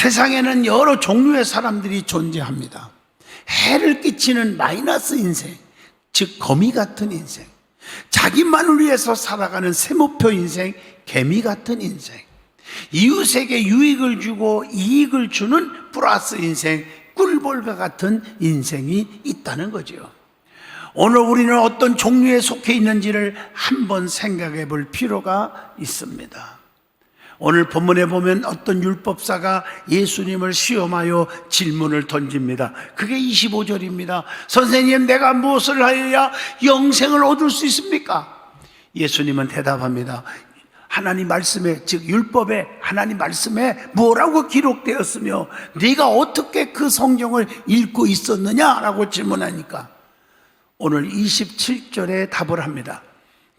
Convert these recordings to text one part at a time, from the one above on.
세상에는 여러 종류의 사람들이 존재합니다. 해를 끼치는 마이너스 인생, 즉 거미 같은 인생, 자기만을 위해서 살아가는 세모표 인생, 개미 같은 인생, 이웃에게 유익을 주고 이익을 주는 플러스 인생, 꿀벌과 같은 인생이 있다는 거죠. 오늘 우리는 어떤 종류에 속해 있는지를 한번 생각해 볼 필요가 있습니다. 오늘 본문에 보면 어떤 율법사가 예수님을 시험하여 질문을 던집니다. 그게 25절입니다. 선생님, 내가 무엇을 하여야 영생을 얻을 수 있습니까? 예수님은 대답합니다. 하나님 말씀에, 즉 율법에, 하나님 말씀에 뭐라고 기록되었으며 네가 어떻게 그 성경을 읽고 있었느냐라고 질문하니까 오늘 27절에 답을 합니다.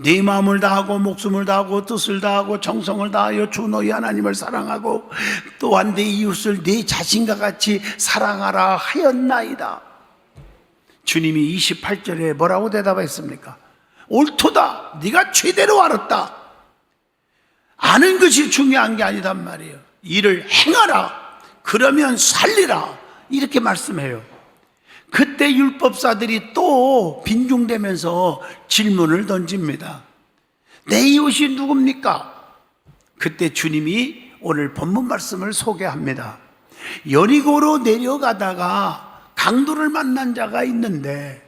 네 마음을 다하고 목숨을 다하고 뜻을 다하고 정성을 다하여 주 너희 하나님을 사랑하고 또한 네 이웃을 네 자신과 같이 사랑하라 하였나이다. 주님이 28절에 뭐라고 대답했습니까? 옳도다, 네가 최대로 알았다. 아는 것이 중요한 게 아니단 말이에요. 이를 행하라, 그러면 살리라, 이렇게 말씀해요. 그때 율법사들이 또 빈중대면서 질문을 던집니다. 내 이웃이 누굽니까? 그때 주님이 오늘 본문 말씀을 소개합니다. 여리고로 내려가다가 강도를 만난 자가 있는데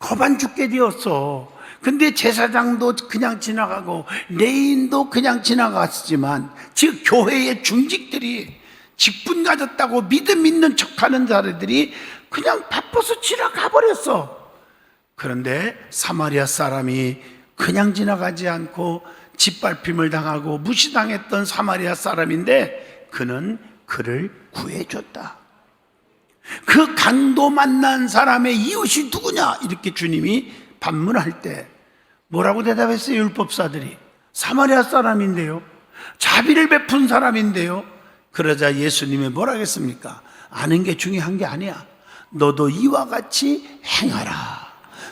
거반 죽게 되었어. 근데 제사장도 그냥 지나가고 레인도 그냥 지나갔지만, 즉 교회의 중직들이 직분 가졌다고 믿음 있는 척하는 자들이 그냥 바빠서 지나가 버렸어. 그런데 사마리아 사람이 그냥 지나가지 않고 짓밟힘을 당하고 무시당했던 사마리아 사람인데 그는 그를 구해줬다. 그 강도 만난 사람의 이웃이 누구냐? 이렇게 주님이 반문할 때 뭐라고 대답했어요? 율법사들이 사마리아 사람인데요, 자비를 베푼 사람인데요. 그러자 예수님이 뭐라 하겠습니까? 아는 게 중요한 게 아니야. 너도 이와 같이 행하라,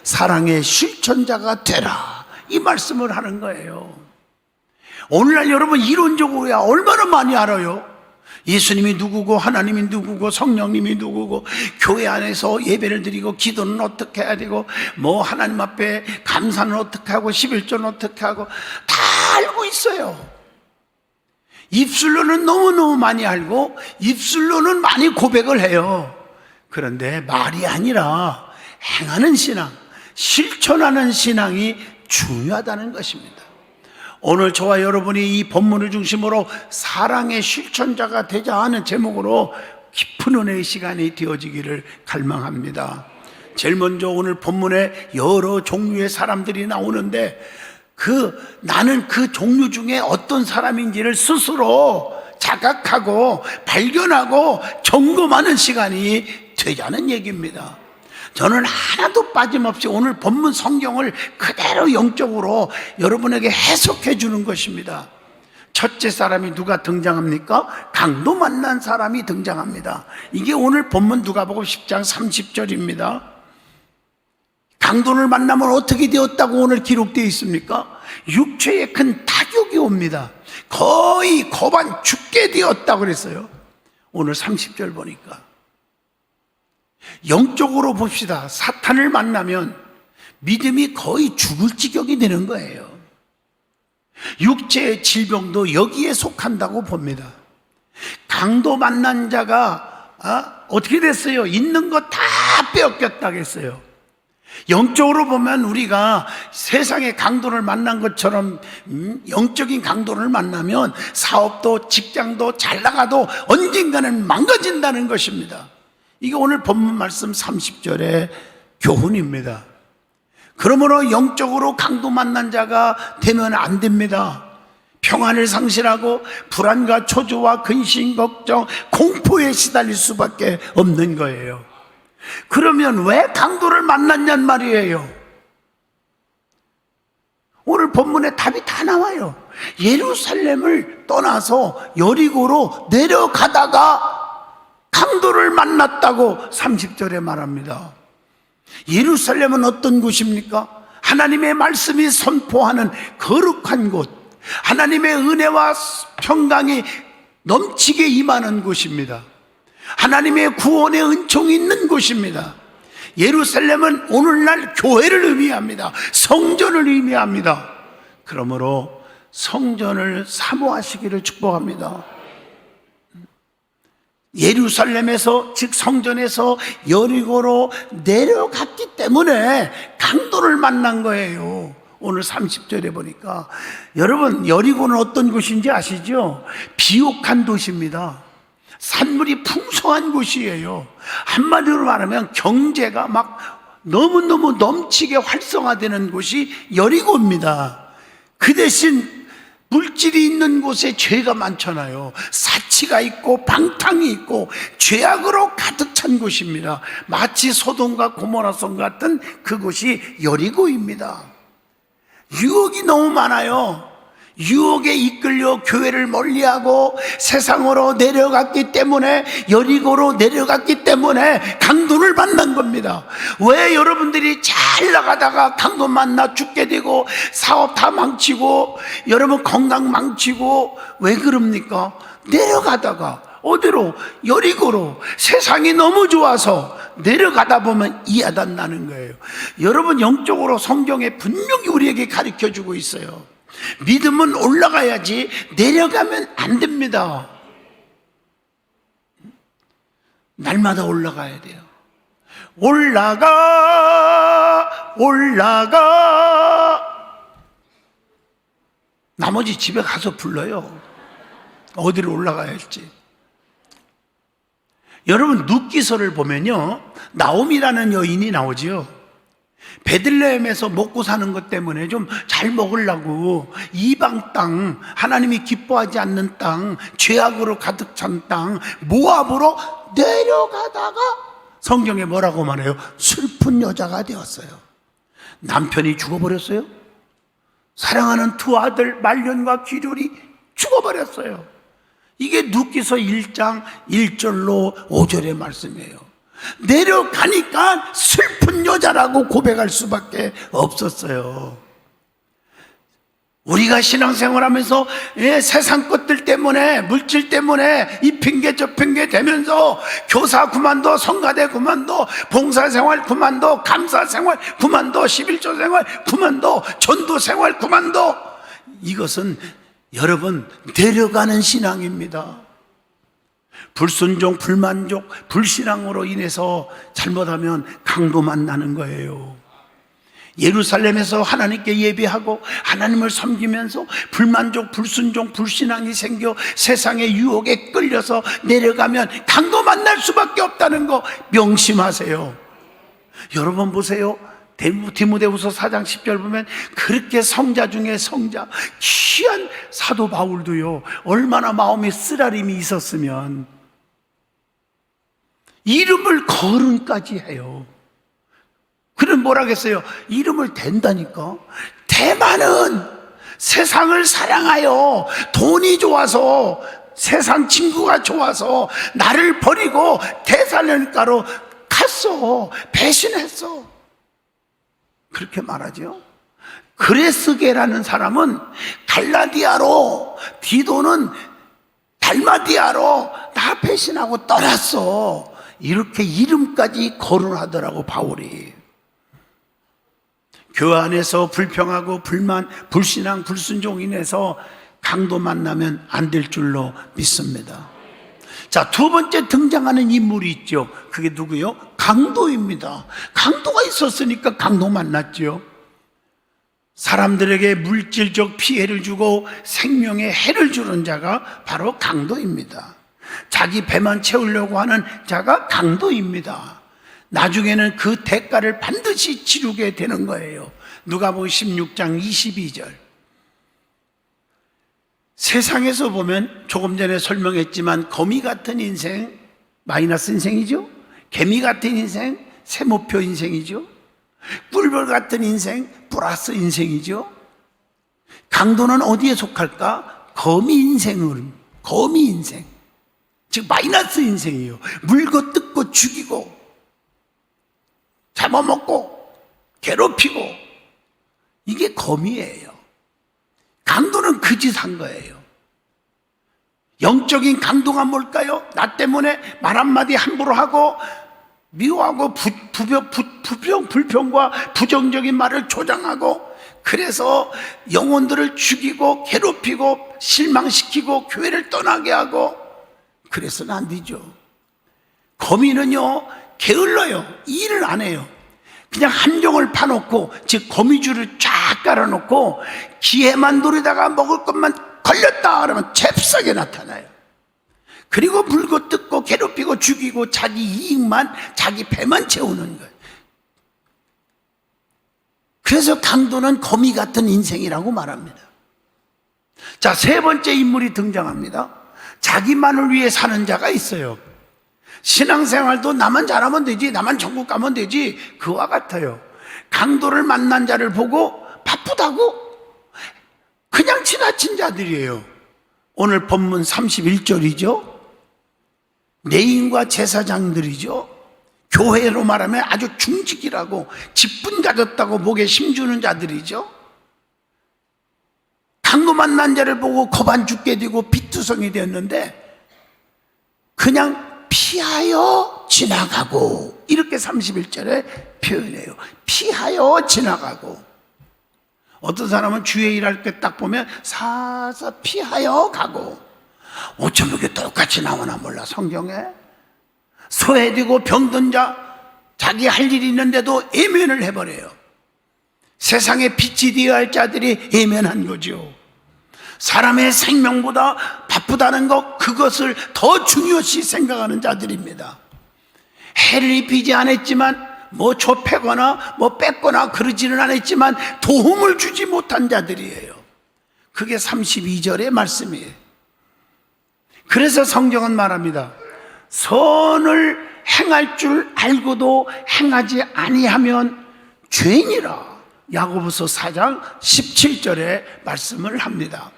사랑의 실천자가 되라, 이 말씀을 하는 거예요. 오늘날 여러분 이론적으로야 얼마나 많이 알아요. 예수님이 누구고 하나님이 누구고 성령님이 누구고 교회 안에서 예배를 드리고 기도는 어떻게 해야 되고 뭐 하나님 앞에 감사는 어떻게 하고 11조는 어떻게 하고 다 알고 있어요. 입술로는 너무너무 많이 알고 입술로는 많이 고백을 해요. 그런데 말이 아니라 행하는 신앙, 실천하는 신앙이 중요하다는 것입니다. 오늘 저와 여러분이 이 본문을 중심으로 사랑의 실천자가 되자 하는 제목으로 깊은 은혜의 시간이 되어지기를 갈망합니다. 제일 먼저 오늘 본문에 여러 종류의 사람들이 나오는데 나는 그 종류 중에 어떤 사람인지를 스스로 자각하고 발견하고 점검하는 시간이 되자는 얘기입니다. 저는 하나도 빠짐없이 오늘 본문 성경을 그대로 영적으로 여러분에게 해석해 주는 것입니다. 첫째 사람이 누가 등장합니까? 강도 만난 사람이 등장합니다. 이게 오늘 본문 누가복음 10장 30절입니다. 강도를 만나면 어떻게 되었다고 오늘 기록되어 있습니까? 육체에 큰 타격이 옵니다. 거의 거반 죽게 되었다고 그랬어요. 오늘 30절 보니까 영적으로 봅시다. 사탄을 만나면 믿음이 거의 죽을 지경이 되는 거예요. 육체의 질병도 여기에 속한다고 봅니다. 강도 만난 자가 어떻게 됐어요? 있는 거 다 빼앗겼다고 했어요. 영적으로 보면 우리가 세상의 강도를 만난 것처럼 영적인 강도를 만나면 사업도 직장도 잘 나가도 언젠가는 망가진다는 것입니다. 이게 오늘 본문 말씀 30절의 교훈입니다. 그러므로 영적으로 강도 만난 자가 되면 안 됩니다. 평안을 상실하고 불안과 초조와 근심, 걱정, 공포에 시달릴 수밖에 없는 거예요. 그러면 왜 강도를 만났냔 말이에요. 오늘 본문에 답이 다 나와요. 예루살렘을 떠나서 여리고로 내려가다가 강도를 만났다고 30절에 말합니다. 예루살렘은 어떤 곳입니까? 하나님의 말씀이 선포하는 거룩한 곳, 하나님의 은혜와 평강이 넘치게 임하는 곳입니다. 하나님의 구원의 은총이 있는 곳입니다. 예루살렘은 오늘날 교회를 의미합니다. 성전을 의미합니다. 그러므로 성전을 사모하시기를 축복합니다. 예루살렘에서, 즉 성전에서 여리고로 내려갔기 때문에 강도를 만난 거예요. 오늘 30절에 보니까. 여러분, 여리고는 어떤 곳인지 아시죠? 비옥한 도시입니다. 산물이 풍성한 곳이에요. 한마디로 말하면 경제가 막 너무너무 넘치게 활성화되는 곳이 여리고입니다. 그 대신 물질이 있는 곳에 죄가 많잖아요. 사치가 있고 방탕이 있고 죄악으로 가득 찬 곳입니다. 마치 소돔과 고모라성 같은 그곳이 여리고입니다. 유혹이 너무 많아요. 유혹에 이끌려 교회를 멀리하고 세상으로 내려갔기 때문에, 여리고로 내려갔기 때문에 강도를 만난 겁니다. 왜 여러분들이 잘 나가다가 강도 만나 죽게 되고 사업 다 망치고 여러분 건강 망치고 왜 그럽니까? 내려가다가 어디로? 여리고로. 세상이 너무 좋아서 내려가다 보면 이야단 나는 거예요. 여러분, 영적으로 성경에 분명히 우리에게 가르쳐주고 있어요. 믿음은 올라가야지 내려가면 안 됩니다. 날마다 올라가야 돼요. 올라가, 올라가. 나머지 집에 가서 불러요. 어디로 올라가야 할지. 여러분, 룻기서를 보면요, 나옴이라는 여인이 나오지요. 베들레헴에서 먹고 사는 것 때문에 좀 잘 먹으려고 이방 땅, 하나님이 기뻐하지 않는 땅, 죄악으로 가득 찬 땅 모압으로 내려가다가 성경에 뭐라고 말해요? 슬픈 여자가 되었어요. 남편이 죽어버렸어요. 사랑하는 두 아들 말년과 기률이 죽어버렸어요. 이게 룻기서 1장 1절로 5절의 말씀이에요. 내려가니까 슬픈 여자라고 고백할 수밖에 없었어요. 우리가 신앙생활하면서 세상 것들 때문에, 물질 때문에 이 핑계 저 핑계 대면서 교사 그만둬, 성가대 그만둬, 봉사생활 그만둬, 감사생활 그만둬, 11조 생활 그만둬, 전도생활 그만둬. 이것은 여러분, 내려가는 신앙입니다. 불순종, 불만족, 불신앙으로 인해서 잘못하면 강도 만나는 거예요. 예루살렘에서 하나님께 예배하고 하나님을 섬기면서 불만족, 불순종, 불신앙이 생겨 세상의 유혹에 끌려서 내려가면 강도 만날 수밖에 없다는 거 명심하세요. 여러분 보세요. 디모데후서 4장 10절 보면 그렇게 성자 중에 성자, 귀한 사도 바울도요, 얼마나 마음에 쓰라림이 있었으면 이름을 거론까지 해요. 그는 뭐라겠어요? 이름을 댄다니까. 대만은 세상을 사랑하여 돈이 좋아서, 세상 친구가 좋아서 나를 버리고 데살로니가로 갔어. 배신했어. 그렇게 말하죠. 그레스게라는 사람은 갈라디아로, 디도는 달마디아로 다 배신하고 떠났어. 이렇게 이름까지 거론하더라고, 바울이. 교회 안에서 불평하고 불만, 불신앙, 불순종 인해서 강도 만나면 안 될 줄로 믿습니다. 자, 두 번째 등장하는 인물이 있죠. 그게 누구요? 강도입니다. 강도가 있었으니까 강도 만났죠. 사람들에게 물질적 피해를 주고 생명에 해를 주는 자가 바로 강도입니다. 자기 배만 채우려고 하는 자가 강도입니다. 나중에는 그 대가를 반드시 치르게 되는 거예요. 누가복음 16장 22절. 세상에서 보면 조금 전에 설명했지만 거미 같은 인생, 마이너스 인생이죠. 개미 같은 인생, 세모표 인생이죠. 꿀벌 같은 인생, 플러스 인생이죠. 강도는 어디에 속할까? 거미 인생을, 거미 인생, 즉 마이너스 인생이에요. 물고 뜯고 죽이고 잡아먹고 괴롭히고, 이게 거미예요. 강도는 그 짓 한 거예요. 영적인 강도가 뭘까요? 나 때문에 말 한마디 함부로 하고 미워하고 불평과 부정적인 말을 조장하고, 그래서 영혼들을 죽이고 괴롭히고 실망시키고 교회를 떠나게 하고, 그래서는 안 되죠. 거미는요, 게을러요. 일을 안 해요. 그냥 함정을 파놓고, 즉 거미줄을 쫙 깔아놓고 기회만 노리다가 먹을 것만 걸렸다 그러면 잽싸게 나타나요. 그리고 물고 뜯고 괴롭히고 죽이고 자기 이익만, 자기 배만 채우는 거예요. 그래서 강도는 거미 같은 인생이라고 말합니다. 자, 세 번째 인물이 등장합니다. 자기만을 위해 사는 자가 있어요. 신앙생활도 나만 잘하면 되지, 나만 천국 가면 되지, 그와 같아요. 강도를 만난 자를 보고 바쁘다고 그냥 지나친 자들이에요. 오늘 본문 31절이죠. 내인과 제사장들이죠. 교회로 말하면 아주 중직이라고 직분 가졌다고 목에 힘주는 자들이죠. 강도 만난 자를 보고 겁안 죽게 되고 빚투성이 되었는데 그냥 피하여 지나가고, 이렇게 31절에 표현해요. 피하여 지나가고. 어떤 사람은 주의 일할 때 딱 보면 사사 피하여 가고, 어쩜 이렇게 똑같이 나오나 몰라. 성경에 소외되고 병든 자, 자기 할 일이 있는데도 예면을 해버려요. 세상에 빛이 되어야 할 자들이 예면한 거죠. 사람의 생명보다 바쁘다는 것, 그것을 더 중요시 생각하는 자들입니다. 해를 입히지 않았지만, 뭐 좁혀거나 뭐 뺏거나 그러지는 않았지만 도움을 주지 못한 자들이에요. 그게 32절의 말씀이에요. 그래서 성경은 말합니다. 선을 행할 줄 알고도 행하지 아니하면 죄인이라. 야고보서 4장 17절에 말씀을 합니다.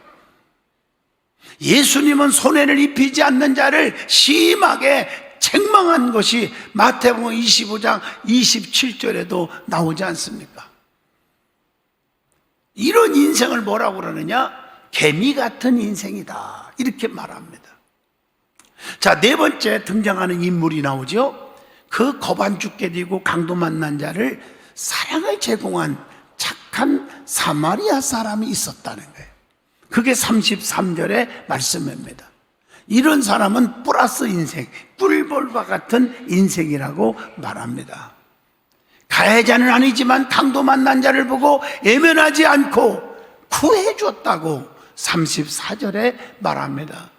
예수님은 손해를 입히지 않는 자를 심하게 책망한 것이 마태복음 25장 27절에도 나오지 않습니까? 이런 인생을 뭐라고 그러느냐? 개미 같은 인생이다, 이렇게 말합니다. 자, 네 번째 등장하는 인물이 나오죠. 그 겁안 죽게 되고 강도 만난 자를 사랑을 제공한 착한 사마리아 사람이 있었다는 거예요. 그게 33절의 말씀입니다. 이런 사람은 플러스 인생, 꿀벌과 같은 인생이라고 말합니다. 가해자는 아니지만 강도 만난 자를 보고 예면하지 않고 구해줬다고 34절에 말합니다.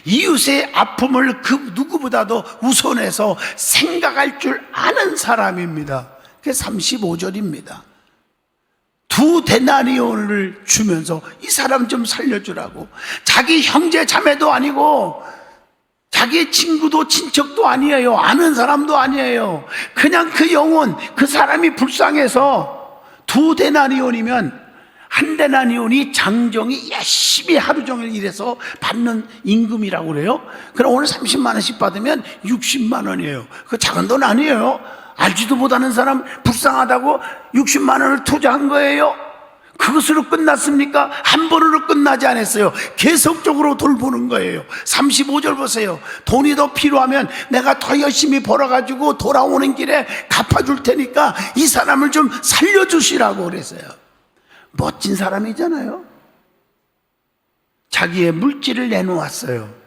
이웃의 아픔을 그 누구보다도 우선해서 생각할 줄 아는 사람입니다. 그게 35절입니다. 2데나리온을 주면서 이 사람 좀 살려주라고. 자기 형제 자매도 아니고 자기 친구도 친척도 아니에요. 아는 사람도 아니에요. 그냥 그 영혼, 그 사람이 불쌍해서 2데나리온이면 1데나리온이 장정이 열심히 하루 종일 일해서 받는 임금이라고 그래요. 그럼 오늘 30만 원씩 받으면 60만 원이에요. 그 작은 돈 아니에요. 알지도 못하는 사람 불쌍하다고 60만 원을 투자한 거예요. 그것으로 끝났습니까? 한 번으로 끝나지 않았어요. 계속적으로 돌보는 거예요. 35절 보세요. 돈이 더 필요하면 내가 더 열심히 벌어가지고 돌아오는 길에 갚아줄 테니까 이 사람을 좀 살려주시라고 그랬어요. 멋진 사람이잖아요. 자기의 물질을 내놓았어요.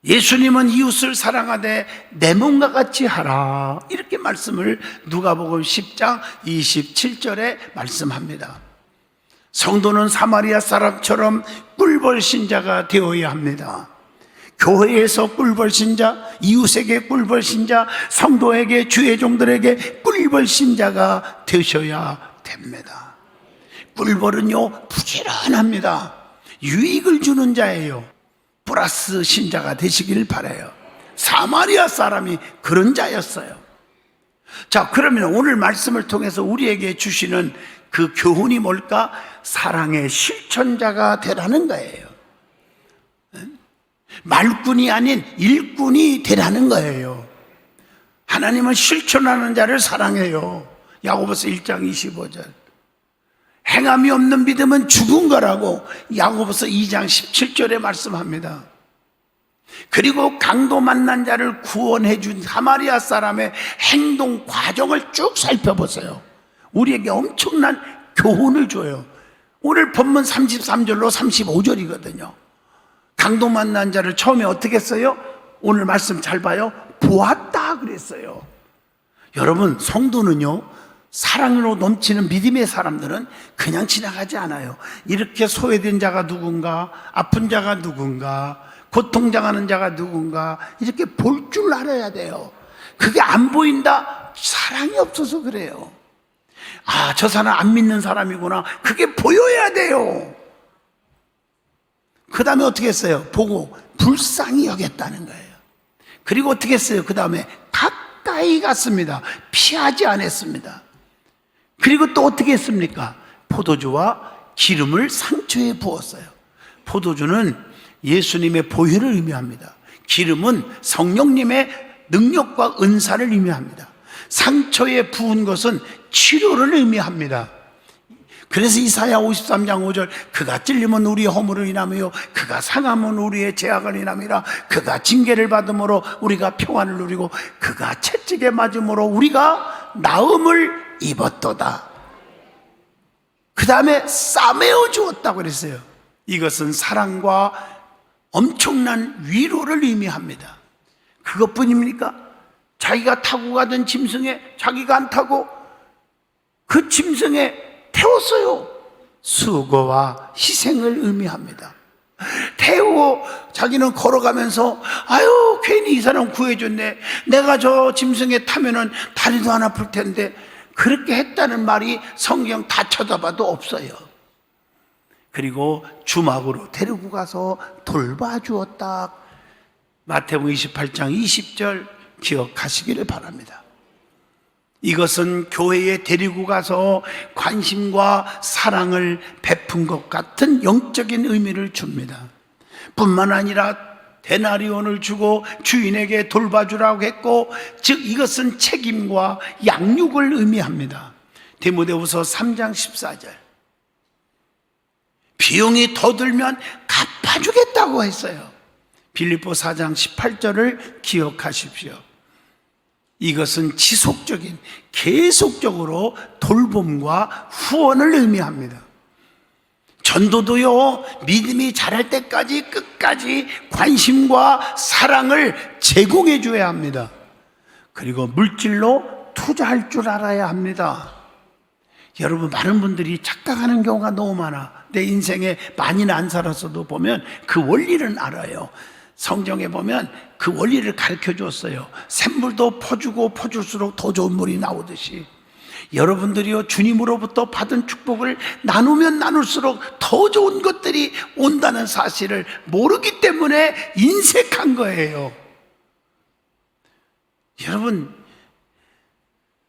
예수님은 이웃을 사랑하되 내 몸과 같이 하라, 이렇게 말씀을 누가복음 10장 27절에 말씀합니다. 성도는 사마리아 사람처럼 꿀벌 신자가 되어야 합니다. 교회에서 꿀벌 신자, 이웃에게 꿀벌 신자, 성도에게, 주의 종들에게 꿀벌 신자가 되셔야 됩니다. 꿀벌은요, 부지런합니다. 유익을 주는 자예요. 플러스 신자가 되시길 바라요. 사마리아 사람이 그런 자였어요. 자, 그러면 오늘 말씀을 통해서 우리에게 주시는 그 교훈이 뭘까? 사랑의 실천자가 되라는 거예요. 말꾼이 아닌 일꾼이 되라는 거예요. 하나님은 실천하는 자를 사랑해요. 야고보서 1장 25절. 행함이 없는 믿음은 죽은 거라고 야고보서 2장 17절에 말씀합니다. 그리고 강도 만난 자를 구원해 준 사마리아 사람의 행동 과정을 쭉 살펴보세요. 우리에게 엄청난 교훈을 줘요. 오늘 본문 33절로 35절이거든요. 강도 만난 자를 처음에 어떻게 했어요? 오늘 말씀 잘 봐요. 보았다 그랬어요. 여러분, 성도는요, 사랑으로 넘치는 믿음의 사람들은 그냥 지나가지 않아요. 이렇게 소외된 자가 누군가, 아픈 자가 누군가, 고통당하는 자가 누군가, 이렇게 볼 줄 알아야 돼요. 그게 안 보인다? 사랑이 없어서 그래요. 아, 저 사람 안 믿는 사람이구나. 그게 보여야 돼요. 그 다음에 어떻게 했어요? 보고 불쌍히 여겼다는 거예요. 그리고 어떻게 했어요? 그 다음에 가까이 갔습니다. 피하지 않았습니다. 그리고 또 어떻게 했습니까? 포도주와 기름을 상처에 부었어요. 포도주는 예수님의 보혈을 의미합니다. 기름은 성령님의 능력과 은사를 의미합니다. 상처에 부은 것은 치료를 의미합니다. 그래서 이사야 53장 5절, 그가 찔림은 우리의 허물을 인하며 그가 상함은 우리의 죄악을 인함이라. 그가 징계를 받음으로 우리가 평안을 누리고 그가 채찍에 맞음으로 우리가 나음을 입었도다. 그 다음에 싸매어 주었다고 그랬어요. 이것은 사랑과 엄청난 위로를 의미합니다. 그것뿐입니까? 자기가 타고 가던 짐승에 자기가 안 타고 그 짐승에 태웠어요. 수고와 희생을 의미합니다. 태우고 자기는 걸어가면서 아유, 괜히 이 사람 구해줬네. 내가 저 짐승에 타면은 다리도 안 아플 텐데. 그렇게 했다는 말이 성경 다 쳐다봐도 없어요. 그리고 주막으로 데리고 가서 돌봐주었다. 마태복음 28장 20절 기억하시기를 바랍니다. 이것은 교회에 데리고 가서 관심과 사랑을 베푼 것 같은 영적인 의미를 줍니다. 뿐만 아니라 데나리온을 주고 주인에게 돌봐주라고 했고, 즉 이것은 책임과 양육을 의미합니다. 디모데후서 3장 14절, 비용이 더 들면 갚아주겠다고 했어요. 빌립보 4장 18절을 기억하십시오. 이것은 지속적인, 계속적으로 돌봄과 후원을 의미합니다. 전도도요, 믿음이 자랄 때까지 끝까지 관심과 사랑을 제공해 줘야 합니다. 그리고 물질로 투자할 줄 알아야 합니다. 여러분, 많은 분들이 착각하는 경우가 너무 많아. 내 인생에 많이는 안 살았어도 보면 그 원리를 알아요. 성경에 보면 그 원리를 가르쳐 줬어요. 샘물도 퍼주고 퍼줄수록 더 좋은 물이 나오듯이, 여러분들이요, 주님으로부터 받은 축복을 나누면 나눌수록 더 좋은 것들이 온다는 사실을 모르기 때문에 인색한 거예요. 여러분,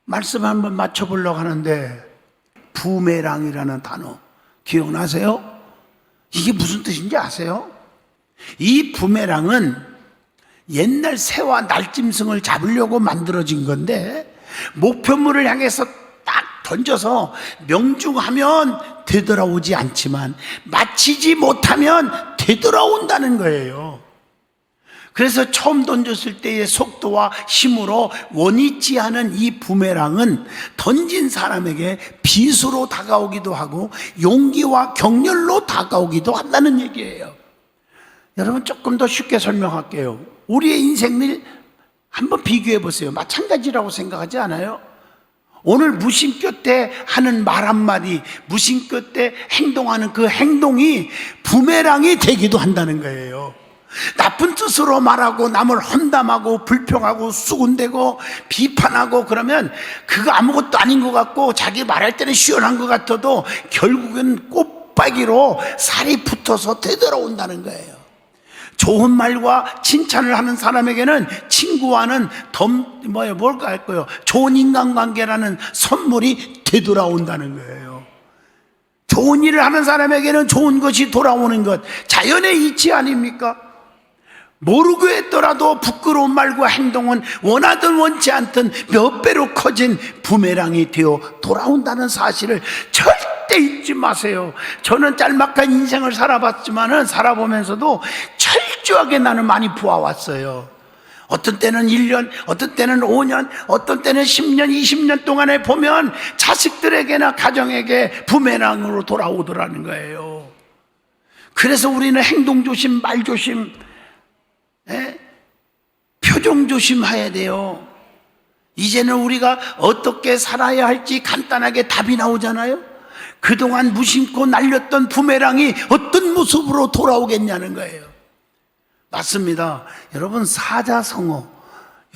말씀 한번 맞춰보려고 하는데, 부메랑이라는 단어 기억나세요? 이게 무슨 뜻인지 아세요? 이 부메랑은 옛날 새와 날짐승을 잡으려고 만들어진 건데, 목표물을 향해서 딱 던져서 명중하면 되돌아오지 않지만 맞히지 못하면 되돌아온다는 거예요. 그래서 처음 던졌을 때의 속도와 힘으로 원위치 않은 이 부메랑은 던진 사람에게 비수로 다가오기도 하고 용기와 격렬로 다가오기도 한다는 얘기예요. 여러분, 조금 더 쉽게 설명할게요. 우리의 인생을 한번 비교해 보세요. 마찬가지라고 생각하지 않아요? 오늘 무심결 때 하는 말 한마디, 무심결 때 행동하는 그 행동이 부메랑이 되기도 한다는 거예요. 나쁜 뜻으로 말하고 남을 험담하고 불평하고 수군대고 비판하고 그러면 그거 아무것도 아닌 것 같고 자기 말할 때는 시원한 것 같아도 결국은 꽃박이로 살이 붙어서 되돌아온다는 거예요. 좋은 말과 칭찬을 하는 사람에게는 친구와는 뭘까 할 거예요. 좋은 인간관계라는 선물이 되돌아온다는 거예요. 좋은 일을 하는 사람에게는 좋은 것이 돌아오는 것, 자연의 이치 아닙니까? 모르고 했더라도 부끄러운 말과 행동은 원하든 원치 않든 몇 배로 커진 부메랑이 되어 돌아온다는 사실을 절대 절대 잊지 마세요. 저는 짤막한 인생을 살아보면서도 철저하게 나는 많이 보아왔어요. 어떤 때는 1년, 어떤 때는 5년, 어떤 때는 10년, 20년 동안에 보면 자식들에게나 가정에게 부메랑으로 돌아오더라는 거예요. 그래서 우리는 행동 조심, 말 조심, 표정 조심해야 돼요. 이제는 우리가 어떻게 살아야 할지 간단하게 답이 나오잖아요. 그동안 무심코 날렸던 부메랑이 어떤 모습으로 돌아오겠냐는 거예요. 맞습니다. 여러분, 사자성어,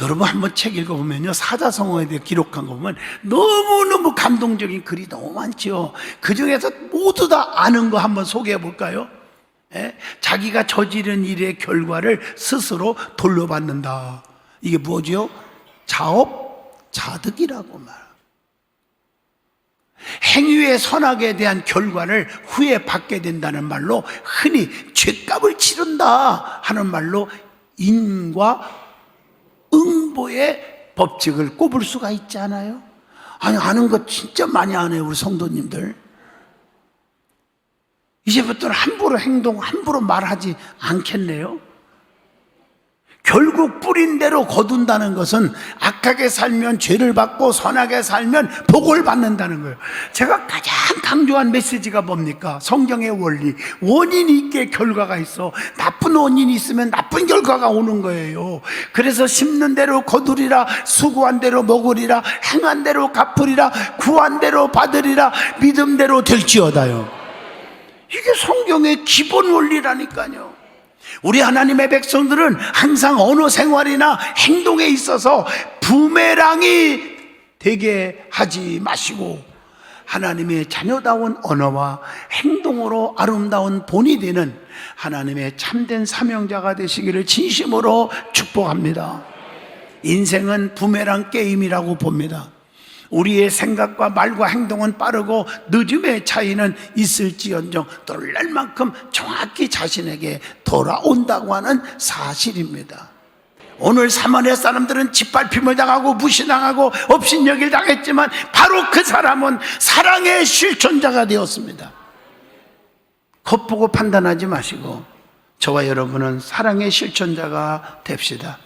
여러분 한번 책 읽어보면요, 사자성어에 대해 기록한 거 보면 너무너무 감동적인 글이 너무 많죠. 그 중에서 모두 다 아는 거 한번 소개해 볼까요? 자기가 저지른 일의 결과를 스스로 돌려받는다. 이게 뭐죠? 자업자득이라고 말. 행위의 선악에 대한 결과를 후에 받게 된다는 말로 흔히 죗값을 치른다 하는 말로 인과 응보의 법칙을 꼽을 수가 있지 않아요? 아니, 아는 거 진짜 많이 아네요, 우리 성도님들. 이제부터는 함부로 행동, 함부로 말하지 않겠네요. 결국 뿌린 대로 거둔다는 것은 악하게 살면 죄를 받고 선하게 살면 복을 받는다는 거예요. 제가 가장 강조한 메시지가 뭡니까? 성경의 원리. 원인이 있게 결과가 있어. 나쁜 원인이 있으면 나쁜 결과가 오는 거예요. 그래서 심는 대로 거두리라, 수고한 대로 먹으리라, 행한 대로 갚으리라, 구한 대로 받으리라, 믿음대로 될지어다요. 이게 성경의 기본 원리라니까요. 우리 하나님의 백성들은 항상 언어 생활이나 행동에 있어서 부메랑이 되게 하지 마시고 하나님의 자녀다운 언어와 행동으로 아름다운 본이 되는 하나님의 참된 사명자가 되시기를 진심으로 축복합니다. 인생은 부메랑 게임이라고 봅니다. 우리의 생각과 말과 행동은 빠르고 늦음의 차이는 있을지언정 놀랄 만큼 정확히 자신에게 돌아온다고 하는 사실입니다. 오늘 사마리아 사람들은 짓밟힘을 당하고 무시당하고 업신여길 당했지만 바로 그 사람은 사랑의 실천자가 되었습니다. 겉보고 판단하지 마시고 저와 여러분은 사랑의 실천자가 됩시다.